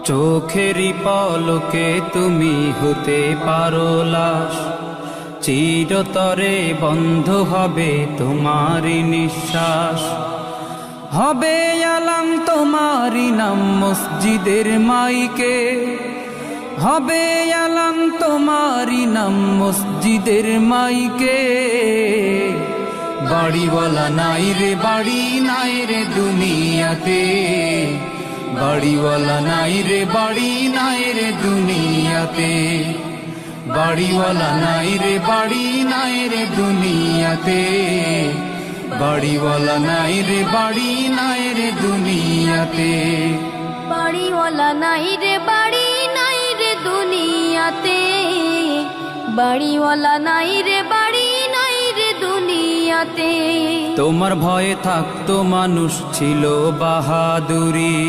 চোখেরই পলকে তুমি হতে পারো লাশ, চিরতরে বন্ধ হবে তোমারই নিঃশ্বাস। হবে আলাম তোমারই নাম মসজিদের মাইকে, হবে আলাম তোমারই নাম মসজিদের মাইকে। বাড়িওয়ালা নাই রে বাড়ি নাই রে দুনিয়াতে, বাড়িওয়ালা নাই রে বাড়ি নাই রে দুনিয়াতে, বাড়িওয়ালা নাই রে বাড়ি নাই রে দুনিয়াতে, বাড়িওয়ালা নাই রে বাড়ি নাই রে দুনিয়াতে। বাড়িওয়ালা নাই রে বাড়ি নাই রে দুনিয়াতে, বাড়িওয়ালা নাই রে বাড়ি নাই রে দুনিয়াতে। তোমার ভয়ে থাকতো মানুষ ছিল বাহাদুরি,